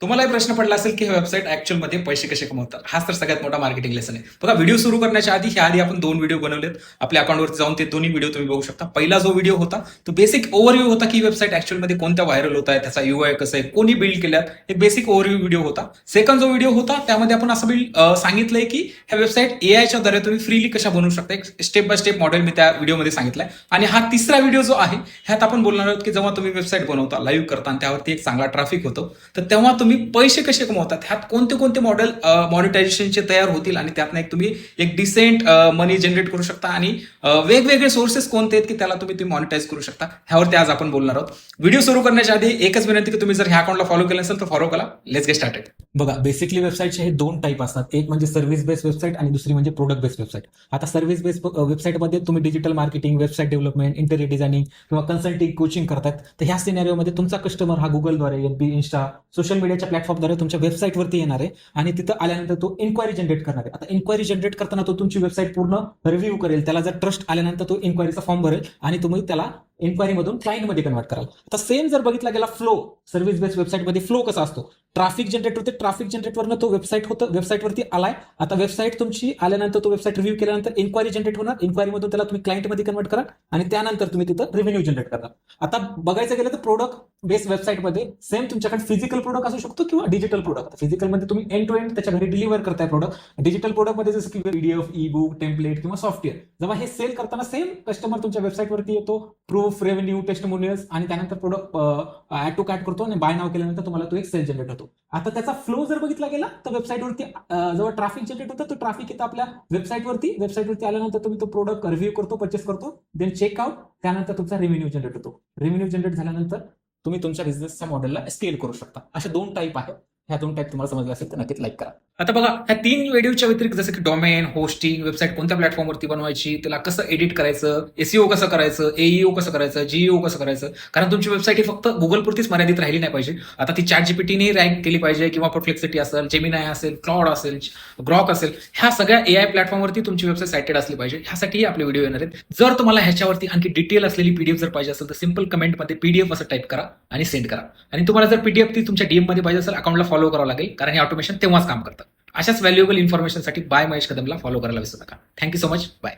तुम्हाला प्रश्न पडला असेल की हे वेबसाईट ऍक्च्युअल मध्ये पैसे कसे कमवतात. हाच तर सगळ्यात मोठा मार्केटिंग लेसन आहे. बघा, व्हिडिओ सुरू करण्याच्या आधी आपण 2 व्हिडिओ बनवलेत. आपल्या अकाउंटवरती जाऊन ते दोन्ही व्हिडिओ तुम्ही बघू शकता. पहिला जो व्हिडिओ होता तो बेसिक ओव्हरव्ह्यू होता की वेबसाईट ऍक्च्युअल मध्ये कोणत्या व्हायरल होत आहे, त्याचा युआय कसं आहे, कोणी बिल्ड केल्यात, एक बेसिक ओव्हरव्ह्यू व्हिडिओ होता. सेकंड जो व्हिडिओ होता त्यामध्ये आपण असं सांगितलंय की ह्या वेबसाईट एआयच्या द्वारे तुम्ही फ्रीली कशा बनवू शकता. एक स्टेप बाय स्टेप मॉडेल मी त्या व्हिडिओमध्ये सांगितलंय. आणि हा तिसरा व्हिडिओ जो आहे ह्यात आपण बोलणार आहोत की जेव्हा तुम्ही वेबसाईट बनवता, लाईव्ह करता आणि त्यावरती एक चांगला ट्रॅफिक होतो, तर तेव्हा तुम्ही पैसे कसे कमवतात, ह्यात कोणते कोणते मॉडेल मॉनिटायझेशनचे तयार होतील आणि त्यातनं तुम्ही एक डिसेंट मनी जनरेट करू शकता. आणि वेगवेगळे सोर्सेस कोणते आहेत की त्याला तुम्ही मॉनिटाईज करू शकता, ह्यावरती आज आपण बोलणार आहोत. व्हिडिओ सुरू करण्याच्या आधी एकच विनंती की तुम्ही जर ह्या अकाउंटला फॉलो केलं असेल तर फॉलो करा. Let's get started. बघा, बेसिकली वेबसाईटचे हे 2 टाईप असतात. एक म्हणजे सर्व्हिस बेस्ड वेबसाईट आणि दुसरी म्हणजे प्रोडक्ट बेस्ड वेबसाईट. आता सर्व्हिस बेस्ड वेबसाईटमध्ये तुम्ही digital marketing, website development, interior designing किंवा कन्सल्टिंग, कोचिंग करतात. तर ह्या सिनेरिओमध्ये तुमचा कस्टमर हा गुगलद्वारे, एफबी, इन्स्टा, सोशल मीडियाच्या प्लॅटफॉर्मद्वारे तुमच्या वेबसाईटवरती येणार आहे आणि तिथं आल्यानंतर तो इन्क्वायरी जनरेट करणार आहे. आता इन्क्वायरी जनरेट करताना तो तुमची वेबसाईट पूर्ण रिव्ह्यू करेल. त्याला जर ट्रस्ट आल्यानंतर तो इन्क्वायरीचा फॉर्म भरेल आणि तुम्ही त्याला इन्क्वायरीमधून क्लायंटमध्ये कन्वर्ट कराल. आता सेम जर बघितला गेला फ्लो, सर्व्हिस बेस्ड वेबसाईटमध्ये फ्लो कसा असतो, ट्रॅफिक जनरेट होते, ट्रॅफिक जनरेटवरनं तो वेबसाईटवरती आलाय. आता वेबसाईट तुमची आल्यानंतर तो वेबसाईट रिव्ह्यू केल्यानंतर इन्क्वायरी जनरेट होणार, इन्क्वायरीमधून त्याला तुम्ही क्लायंटमध्ये कन्वर्ट करा आणि त्यानंतर तुम्ही तिथं रेव्हेन्यू जनरेट करणार. आता बघायचं गेलं तर प्रोडक्ट बेस्ड वेबसाईटमध्ये सेम तुमच्याकडे फिजिकल प्रोडक्ट असू शकतो किंवा डिजिटल प्रोडक्ट. फिजिकलमध्ये तुम्ही एंड टू एंड त्याच्या घरी डिलिव्हर करताय प्रोडक्ट. डिजिटल प्रोडक्टमध्ये जसं की पीडीएफ, ई बुक, टेम्पलेट किंवा सॉफ्टवेअर. जेव्हा हे सेल करताना सेम कस्टमर तुमच्या वेबसाईटवरती येतो, प्रूफ, रेव्हेन्यू, टेस्टिमोनियल्स आणि त्यानंतर प्रोडक्ट ऍड टू कार्ट करतो आणि बाय नाव केल्यानंतर तुम्हाला तो एक सेल जनरेट होतो. आता त्याचा फ्लो जर बघितला गेला तर वेबसाईटवरती जेव्हा ट्रॅफिक जनरेट होतं, तो ट्रॅफिक येतं आपल्या वेबसाईटवरती आल्यानंतर तुम्ही तो प्रोडक्ट रिव्ह्यू करतो, परचेस करतो, देन चेकआउट, त्यानंतर तुमचा रेव्हेन्यू जनरेट होतो. रेव्हेन्यू जनरेट झाल्यानंतर तुम्ही तुमच्या बिझनेसच्या मॉडेलला स्केल करू शकता. अशा 2 टाईप आहेत. ह्या 2 टाईप तुम्हाला समजले असेल तर नक्कीच लाईक करा. आता बघा, ह्या 3 व्हिडिओच्या व्यतिरिक्त जसं की डोमेन, होस्टिंग, वेबसाईट कोणत्या प्लॅटफॉर्मवरती बनवायची, त्याला कसं एडिट करायचं, एसईओ कसं करायचं, एईओ कसं करायचं, जीईओ कसं करायचं, कारण तुमची वेबसाईट ही फक्त गुगलपुरतीच मर्यादित राहिली नाही पाहिजे. आता ती ChatGPTने रँक केली पाहिजे किंवा परप्लेक्सिटी असेल, जेमिनाय असेल, क्लाउड असेल, ग्रॉक असेल, ह्या सगळ्या एआय प्लॅटफॉर्मवरती तुमची वेबसाईट साइटेड असली पाहिजे. ह्यासाठीही आपले व्हिडिओ येणार आहेत. जर तुम्हाला ह्याच्यावरती आणखी डिटेल असलेली पीडीएफ जर पाहिजे असेल तर सिंपल कमेंटमध्ये पीडीएफ असं टाईप करा आणि सेंड करा. आणि तुम्हाला जर पीडीएफ ती तुमच्या डीएम मध्ये पाहिजे असेल, अकाउंटला फॉलो करावं लागेल, कारण हे ऑटोमेशन तेव्हाच काम करतं. अशाच व्हॅल्युएबल इन्फॉर्मेशनसाठी बाय महेश कदमला फॉलो करायला विसरू नका. Thank you so much. बाय.